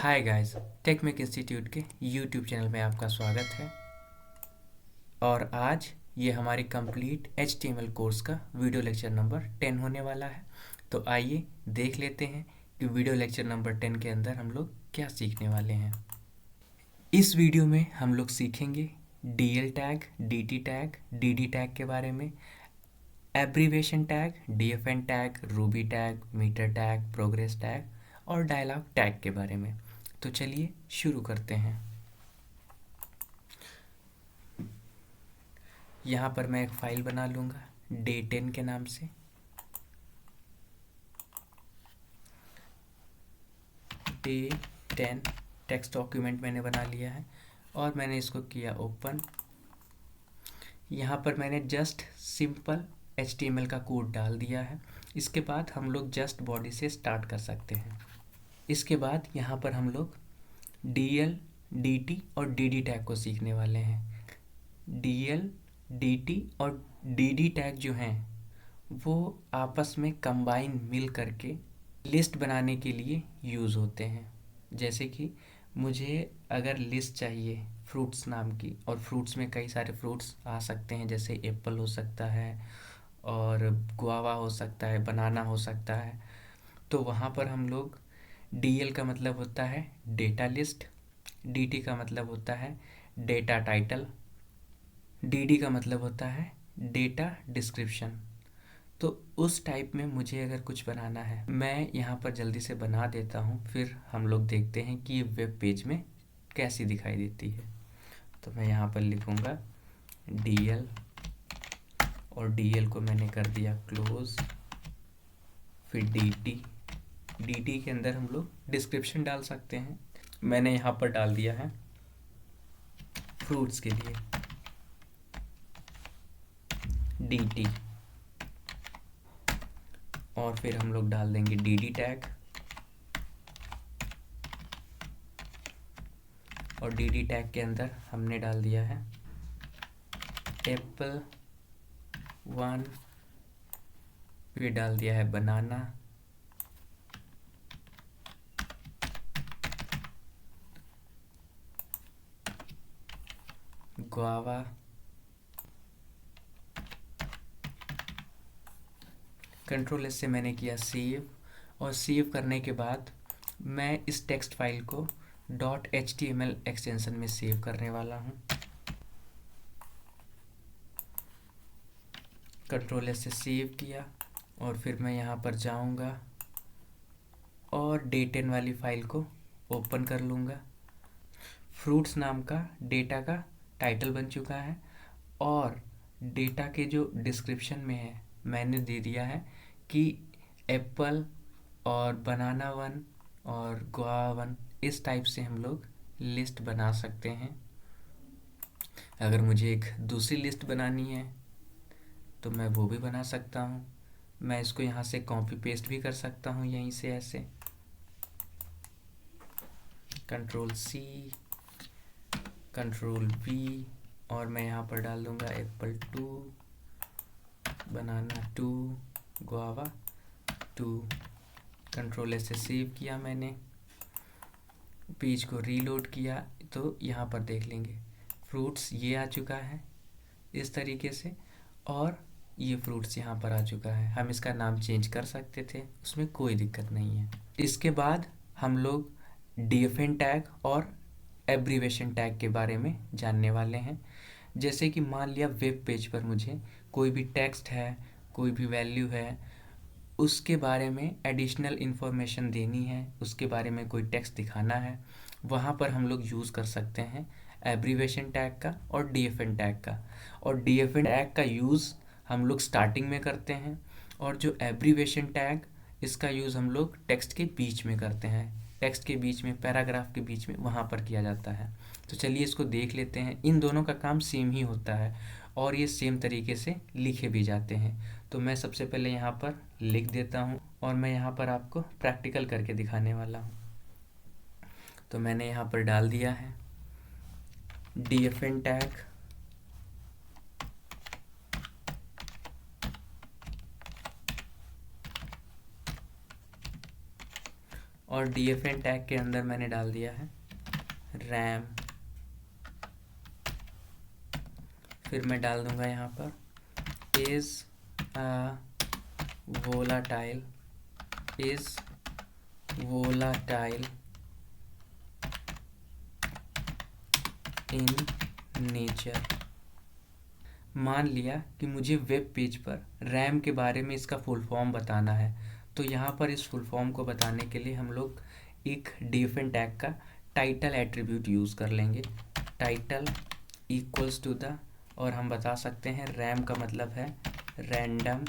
Hi guys, टेकमेक institute के YouTube channel में आपका स्वागत है। और आज ये हमारी कंप्लीट HTML कोर्स का वीडियो लेक्चर नंबर 10 होने वाला है। तो आइए देख लेते हैं कि वीडियो लेक्चर नंबर 10 के अंदर हम लोग क्या सीखने वाले हैं। इस वीडियो में हम लोग सीखेंगे DL tag, DT tag, DD tag के बारे में, abbreviation tag, DFN tag, ruby tag, meter tag, progress tag और डायलॉग टैग के बारे में। तो चलिए शुरू करते हैं। यहाँ पर मैं एक फ़ाइल बना लूँगा day10 के नाम से। day10 टेक्स्ट डॉक्यूमेंट मैंने बना लिया है और मैंने इसको किया ओपन। यहाँ पर मैंने जस्ट सिंपल HTML का कोड डाल दिया है। इसके बाद हम लोग जस्ट बॉडी से स्टार्ट कर सकते हैं। इसके बाद यहाँ पर हम लोग DL, DT और DD टैग को सीखने वाले हैं। DL, DT और DD टैग जो हैं वो आपस में कंबाइन मिल करके लिस्ट बनाने के लिए यूज़ होते हैं। जैसे कि मुझे अगर लिस्ट चाहिए फ्रूट्स नाम की, और फ्रूट्स में कई सारे फ्रूट्स आ सकते हैं, जैसे एप्पल हो सकता है और गुआवा हो सकता है, बनाना हो सकता है। तो वहाँ पर हम लोग DL का मतलब होता है डेटा लिस्ट, DT का मतलब होता है डेटा टाइटल, DD का मतलब होता है डेटा डिस्क्रिप्शन। तो उस टाइप में मुझे अगर कुछ बनाना है, मैं यहाँ पर जल्दी से बना देता हूँ, फिर हम लोग देखते हैं कि ये वेब पेज में कैसी दिखाई देती है। तो मैं यहाँ पर लिखूँगा DL और DL को मैंने कर दिया क्लोज। फिर DT के अंदर हम लोग डिस्क्रिप्शन डाल सकते हैं। मैंने यहाँ पर डाल दिया है फ्रूट्स के लिए DT, और फिर हम लोग डाल देंगे DD टैग, और DD टैग के अंदर हमने डाल दिया है एप्पल 1, फिर डाल दिया है बनाना, गुआवा, कंट्रोल एस से मैंने किया सेव। और सेव करने के बाद मैं इस टेक्स्ट फाइल को .html एक्सटेंशन में सेव करने वाला हूँ। कंट्रोल एस से सेव किया और फिर मैं यहाँ पर जाऊँगा और day10 वाली फाइल को ओपन कर लूँगा। फ्रूट्स नाम का डेटा का टाइटल बन चुका है और डेटा के जो डिस्क्रिप्शन में है मैंने दे दिया है कि एप्पल और बनाना 1 और गुआवा 1, इस टाइप से हम लोग लिस्ट बना सकते हैं। अगर मुझे एक दूसरी लिस्ट बनानी है तो मैं वो भी बना सकता हूँ। मैं इसको यहाँ से कॉपी पेस्ट भी कर सकता हूँ, यहीं से ऐसे कंट्रोल C, कंट्रोल V, और मैं यहाँ पर डाल दूँगा एप्पल 2, बनाना 2, गुआवा 2। कंट्रोल एस से सेव किया मैंने, पेज को रीलोड किया तो यहाँ पर देख लेंगे फ्रूट्स ये आ चुका है इस तरीके से, और ये फ्रूट्स यहाँ पर आ चुका है। हम इसका नाम चेंज कर सकते थे, उसमें कोई दिक्कत नहीं है। इसके बाद हम लोग DFN टैग और एब्रीवेशन टैग के बारे में जानने वाले हैं। जैसे कि मान लिया वेब पेज पर मुझे कोई भी टेक्स्ट है, कोई भी वैल्यू है, उसके बारे में एडिशनल इन्फॉर्मेशन देनी है, उसके बारे में कोई टेक्स्ट दिखाना है, वहाँ पर हम लोग यूज़ कर सकते हैं एब्रीवेशन टैग का और DFN टैग का। और DFN टैग का यूज़ हम लोग स्टार्टिंग में करते हैं, और जो एब्रीवेशन टैग, इसका यूज़ हम लोग टेक्स्ट के बीच में करते हैं, टेक्स्ट के बीच में, पैराग्राफ के बीच में, वहाँ पर किया जाता है। तो चलिए इसको देख लेते हैं। इन दोनों का काम सेम ही होता है और ये सेम तरीके से लिखे भी जाते हैं। तो मैं सबसे पहले यहाँ पर लिख देता हूँ और मैं यहाँ पर आपको प्रैक्टिकल करके दिखाने वाला हूँ। तो मैंने यहाँ पर डाल दिया है DFN टैग, और DFN टैग के अंदर मैंने डाल दिया है रैम। फिर मैं डाल दूंगा यहाँ पर is volatile is volatile in nature। मान लिया कि मुझे वेब पेज पर रैम के बारे में इसका फुल फॉर्म बताना है, तो यहाँ पर इस फुल फॉर्म को बताने के लिए हम लोग एक DFN टैग का टाइटल एट्रीब्यूट यूज़ कर लेंगे। टाइटल इक्वल्स टू द, और हम बता सकते हैं रैम का मतलब है रैंडम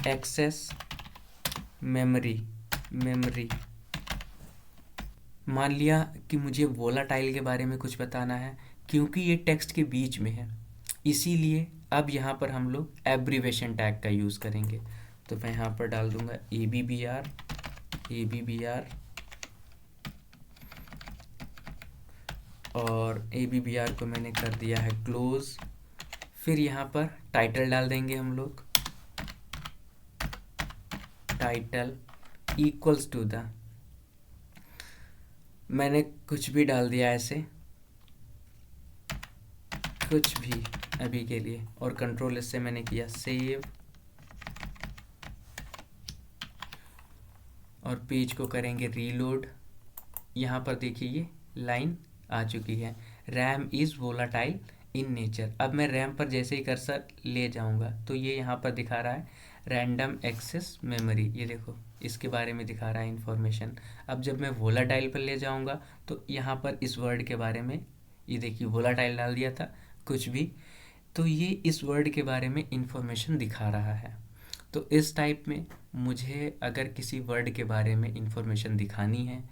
एक्सेस मेमोरी। मान लिया कि मुझे वोलाटाइल के बारे में कुछ बताना है, क्योंकि ये टेक्स्ट के बीच में है, इसीलिए अब यहाँ पर हम लोग एब्रीवेशन टैग का यूज़ करेंगे। तो मैं यहाँ पर डाल दूंगा ABBR और ABBR को मैंने कर दिया है क्लोज। फिर यहाँ पर टाइटल डाल देंगे हम लोग, टाइटल इक्वल्स टू द, मैंने कुछ भी डाल दिया ऐसे, कुछ भी अभी के लिए, और कंट्रोल इससे मैंने किया सेव, और पेज को करेंगे रीलोड। यहाँ पर देखिए ये लाइन आ चुकी है, RAM is volatile in nature. अब मैं रैम पर जैसे ही कर्सर ले जाऊंगा तो ये यहाँ पर दिखा रहा है रैंडम एक्सेस मेमोरी, ये देखो इसके बारे में दिखा रहा है इन्फॉर्मेशन। अब जब मैं वोलाटाइल पर ले जाऊंगा तो यहाँ पर इस वर्ड के बारे में, ये देखिए वोलाटाइल डाल दिया था कुछ भी, तो ये इस वर्ड के बारे में इन्फॉर्मेशन दिखा रहा है। तो इस टाइप में मुझे अगर किसी वर्ड के बारे में इन्फॉर्मेशन दिखानी है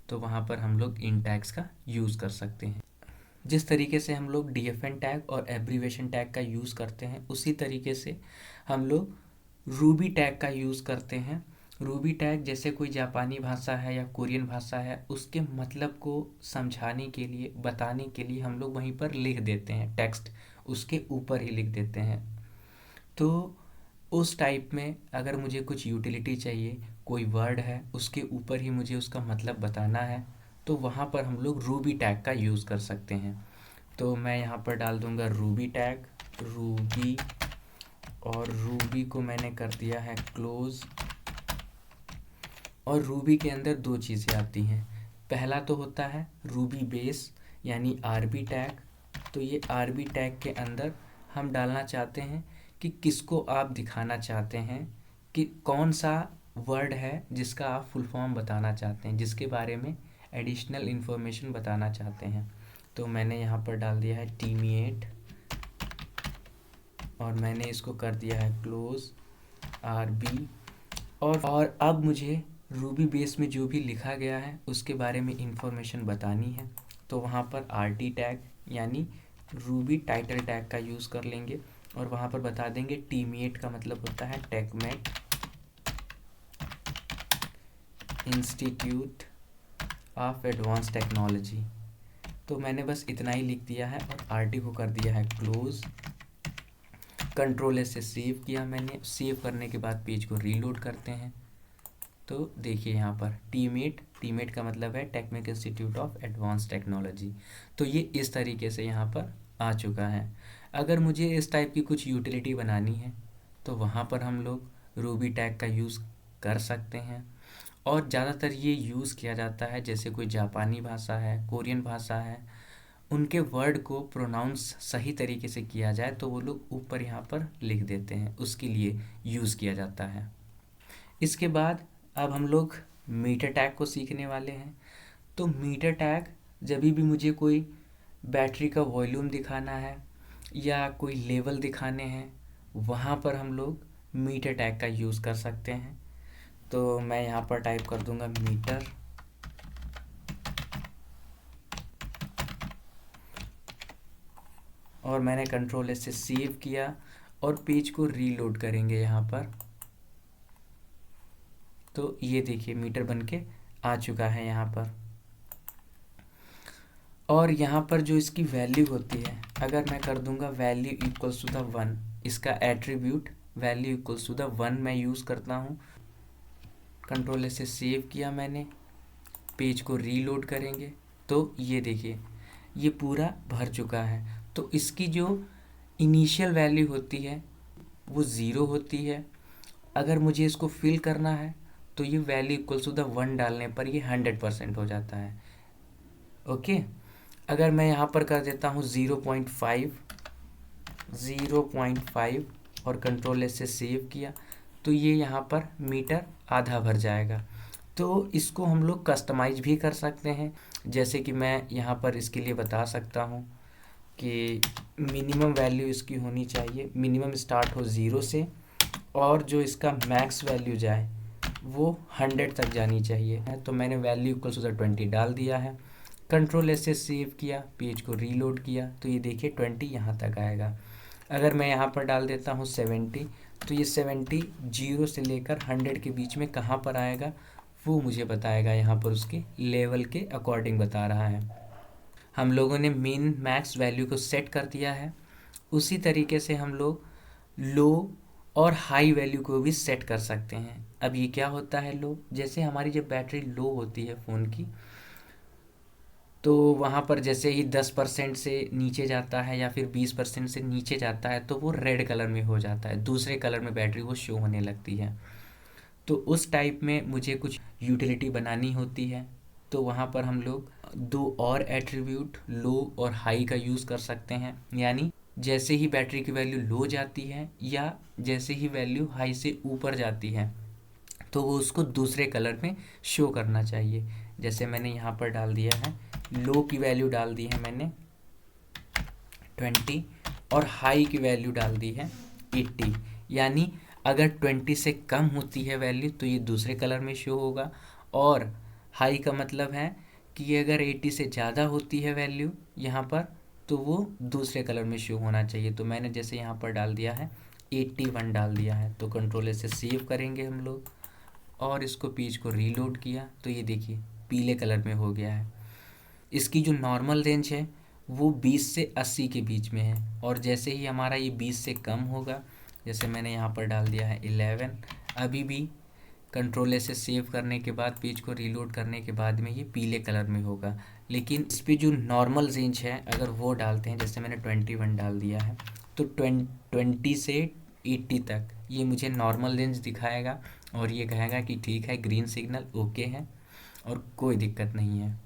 तो वहाँ पर हम लोग इन टैग्स का यूज़ कर सकते हैं। जिस तरीके से हम लोग DFN टैग और एब्रीवेशन टैग का यूज़ करते हैं, उसी तरीके से हम लोग रूबी टैग का यूज़ करते हैं। रूबी टैग जैसे कोई जापानी भाषा है या कोरियन भाषा है, उसके मतलब को समझाने के लिए, बताने के लिए हम लोग वहीं पर लिख देते हैं, टेक्स्ट उसके ऊपर ही लिख देते हैं। तो उस टाइप में अगर मुझे कुछ यूटिलिटी चाहिए, कोई वर्ड है उसके ऊपर ही मुझे उसका मतलब बताना है, तो वहाँ पर हम लोग रूबी टैग का यूज़ कर सकते हैं। तो मैं यहाँ पर डाल दूँगा रूबी टैग, रूबी, और रूबी को मैंने कर दिया है क्लोज। और रूबी के अंदर दो चीज़ें आती हैं, पहला तो होता है रूबी बेस यानी RB टैग। तो ये RB टैग के अंदर हम डालना चाहते हैं कि किसको आप दिखाना चाहते हैं, कि कौन सा वर्ड है जिसका आप फुल फॉर्म बताना चाहते हैं, जिसके बारे में एडिशनल इन्फॉर्मेशन बताना चाहते हैं। तो मैंने यहाँ पर डाल दिया है टीमीएट, और मैंने इसको कर दिया है क्लोज RB। और अब मुझे रूबी बेस में जो भी लिखा गया है उसके बारे में इंफॉर्मेशन बतानी है, तो वहाँ पर RT टैग यानी रूबी टाइटल टैग का यूज़ कर लेंगे, और वहाँ पर बता देंगे टीमीएट का मतलब होता है टेकमेट इंस्टीट्यूट ऑफ एडवांस टेक्नोलॉजी। तो मैंने बस इतना ही लिख दिया है और RT को कर दिया है क्लोज। कंट्रोल से सेव किया मैंने, सेव करने के बाद पेज को रीलोड करते हैं। तो देखिए यहाँ पर टीमेट का मतलब है technical institute of advance technology. तो ये इस तरीके से यहाँ पर आ चुका है। अगर मुझे इस टाइप की कुछ यूटिलिटी बनानी है तो वहाँ पर हम लोग रूबी टैग का यूज़ कर सकते हैं, और ज़्यादातर ये यूज़ किया जाता है जैसे कोई जापानी भाषा है, कोरियन भाषा है, उनके वर्ड को प्रोनाउंस सही तरीके से किया जाए तो वो लोग ऊपर यहाँ पर लिख देते हैं, उसके लिए यूज़ किया जाता है। इसके बाद अब हम लोग मीटर टैग को सीखने वाले हैं। तो मीटर टैग जब भी मुझे कोई बैटरी का वॉल्यूम दिखाना है या कोई लेवल दिखाने हैं, वहाँ पर हम लोग मीटर टैग का यूज़ कर सकते हैं। तो मैं यहाँ पर टाइप कर दूँगा मीटर, और मैंने कंट्रोल से सेव किया और पेज को रीलोड करेंगे यहाँ पर। तो ये देखिए मीटर बन के आ चुका है यहाँ पर। और यहाँ पर जो इसकी वैल्यू होती है, अगर मैं कर दूंगा वैल्यू इक्वल्स टू द 1, इसका attribute value equals to the 1 मैं यूज़ करता हूँ। कंट्रोल से सेव किया मैंने, पेज को रीलोड करेंगे तो ये देखिए ये पूरा भर चुका है। तो इसकी जो इनिशियल वैल्यू होती है वो 0 होती है। अगर मुझे इसको फिल करना है तो ये वैल्यू इक्वल्स टू द 1 डालने पर ये 100% हो जाता है। ओके, अगर मैं यहाँ पर कर देता हूँ 0.5 और कंट्रोल से सेव किया तो ये यहाँ पर मीटर आधा भर जाएगा। तो इसको हम लोग कस्टमाइज भी कर सकते हैं, जैसे कि मैं यहाँ पर इसके लिए बता सकता हूँ कि मिनिमम वैल्यू इसकी होनी चाहिए, मिनिमम स्टार्ट हो 0 से और जो इसका मैक्स वैल्यू जाए वो 100 तक जानी चाहिए। तो मैंने वैल्यू इक्वल्स टू द 20 डाल दिया है। कंट्रोल से सेव किया, पेज को रीलोड किया तो ये देखिए 20 यहाँ तक आएगा। अगर मैं यहाँ पर डाल देता हूँ 70 तो ये 70 0 से लेकर 100 के बीच में कहाँ पर आएगा वो मुझे बताएगा, यहाँ पर उसके लेवल के अकॉर्डिंग बता रहा है। हम लोगों ने मिन मैक्स वैल्यू को सेट कर दिया है, उसी तरीके से हम लोग लो और हाई वैल्यू को भी सेट कर सकते हैं। अब ये क्या होता है लो, जैसे हमारी जब बैटरी लो होती है फ़ोन की तो वहाँ पर जैसे ही 10% से नीचे जाता है या फिर 20% से नीचे जाता है तो वो रेड कलर में हो जाता है, दूसरे कलर में बैटरी वो शो होने लगती है। तो उस टाइप में मुझे कुछ यूटिलिटी बनानी होती है, तो वहाँ पर हम लोग दो और एट्रीब्यूट लो और हाई का यूज़ कर सकते हैं। यानी जैसे ही बैटरी की वैल्यू लो जाती है या जैसे ही वैल्यू हाई से ऊपर जाती है तो वो उसको दूसरे कलर में शो करना चाहिए। जैसे मैंने यहाँ पर डाल दिया है, लो की वैल्यू डाल दी है मैंने 20 और हाई की वैल्यू डाल दी है 80। यानी अगर 20 से कम होती है वैल्यू तो ये दूसरे कलर में शो होगा, और हाई का मतलब है कि अगर 80 से ज़्यादा होती है वैल्यू यहाँ पर तो वो दूसरे कलर में शो होना चाहिए। तो मैंने जैसे यहाँ पर डाल दिया है 81 डाल दिया है। तो कंट्रोल से सेव करेंगे हम लोग और इसको पेज को रीलोड किया तो ये देखिए पीले कलर में हो गया है। इसकी जो नॉर्मल रेंज है वो 20 से 80 के बीच में है, और जैसे ही हमारा ये 20 से कम होगा, जैसे मैंने यहाँ पर डाल दिया है 11, अभी भी कंट्रोल से सेव करने के बाद पेज को रीलोड करने के बाद में ये पीले कलर में होगा। लेकिन इस पर जो नॉर्मल रेंज है अगर वो डालते हैं, जैसे मैंने 21 डाल दिया है तो 20 से 80 तक ये मुझे नॉर्मल रेंज दिखाएगा और ये कहेगा कि ठीक है, ग्रीन सिग्नल ओके है और कोई दिक्कत नहीं है।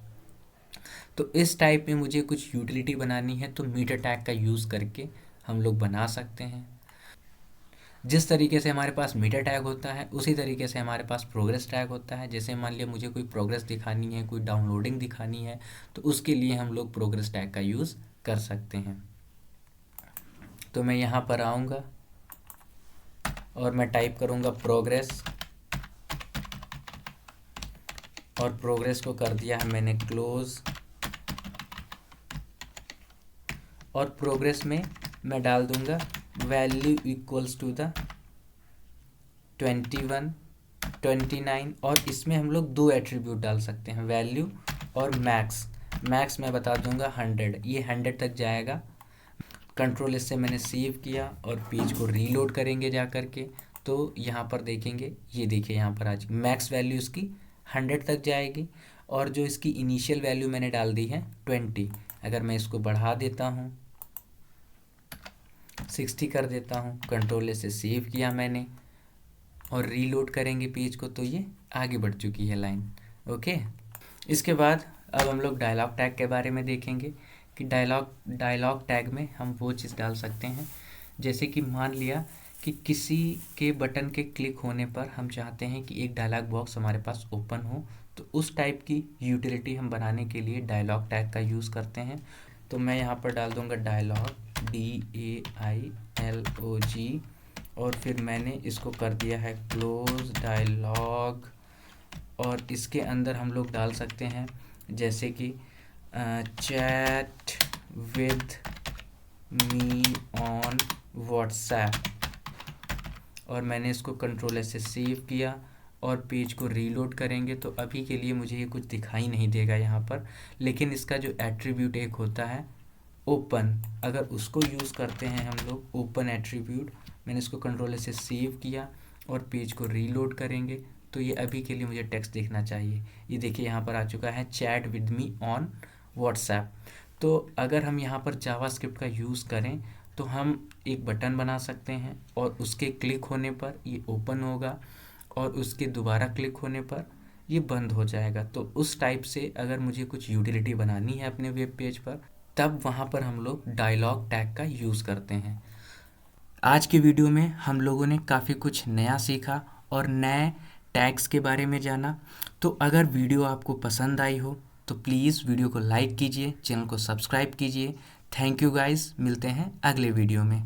तो इस टाइप में मुझे कुछ यूटिलिटी बनानी है तो मीटर टैग का यूज़ करके हम लोग बना सकते हैं। जिस तरीके से हमारे पास मीटर टैग होता है उसी तरीके से हमारे पास प्रोग्रेस टैग होता है। जैसे मान लिया मुझे कोई प्रोग्रेस दिखानी है, कोई डाउनलोडिंग दिखानी है, तो उसके लिए हम लोग प्रोग्रेस टैग का यूज़ कर सकते हैं। तो मैं यहाँ पर आऊँगा और मैं टाइप करूँगा प्रोग्रेस, और प्रोग्रेस को कर दिया है मैंने क्लोज, और प्रोग्रेस में मैं डाल दूंगा वैल्यू इक्वल्स टू द 21, 29, और इसमें हम लोग दो एट्रीब्यूट डाल सकते हैं, वैल्यू और मैक्स। मैक्स मैं बता दूंगा 100, ये 100 तक जाएगा। कंट्रोल इससे मैंने सेव किया और पेज को रीलोड करेंगे जा कर के तो यहाँ पर देखेंगे, ये देखिए यहाँ पर आज मैक्स वैल्यू इसकी 100 तक जाएगी, और जो इसकी इनिशियल वैल्यू मैंने डाल दी है 20, अगर मैं इसको बढ़ा देता हूँ 60 कर देता हूँ, कंट्रोल से सेव किया मैंने और रीलोड करेंगे पेज को तो ये आगे बढ़ चुकी है लाइन। ओके, इसके बाद अब हम लोग डायलॉग टैग के बारे में देखेंगे कि डायलॉग टैग में हम वो चीज़ डाल सकते हैं, जैसे कि मान लिया कि किसी के बटन के क्लिक होने पर हम चाहते हैं कि एक डायलॉग बॉक्स हमारे पास ओपन हो, तो उस टाइप की यूटिलिटी हम बनाने के लिए डायलॉग टैग का यूज़ करते हैं। तो मैं यहाँ पर डाल दूँगा डायलॉग DAILOG, और फिर मैंने इसको कर दिया है क्लोज डायलॉग, और इसके अंदर हम लोग डाल सकते हैं जैसे कि chat with me on WhatsApp, और मैंने इसको कंट्रोल से सेव किया और पेज को रीलोड करेंगे तो अभी के लिए मुझे ये कुछ दिखाई नहीं देगा यहाँ पर, लेकिन इसका जो एट्रीब्यूट एक होता है ओपन, अगर उसको यूज़ करते हैं हम लोग, ओपन एट्रीब्यूट, मैंने इसको कंट्रोल से सेव किया और पेज को रीलोड करेंगे तो ये अभी के लिए मुझे टेक्स्ट देखना चाहिए। ये देखिए यहाँ पर आ चुका है, chat with me on WhatsApp. तो अगर हम यहाँ पर जावास्क्रिप्ट का यूज़ करें तो हम एक बटन बना सकते हैं और उसके क्लिक होने पर ये ओपन होगा और उसके दोबारा क्लिक होने पर ये बंद हो जाएगा। तो उस टाइप से अगर मुझे कुछ यूटिलिटी बनानी है अपने वेब पेज पर, तब वहाँ पर हम लोग डायलॉग टैग का यूज़ करते हैं। आज के वीडियो में हम लोगों ने काफ़ी कुछ नया सीखा और नए टैग्स के बारे में जाना। तो अगर वीडियो आपको पसंद आई हो तो प्लीज़ वीडियो को लाइक कीजिए, चैनल को सब्सक्राइब कीजिए। थैंक यू गाइस, मिलते हैं अगले वीडियो में।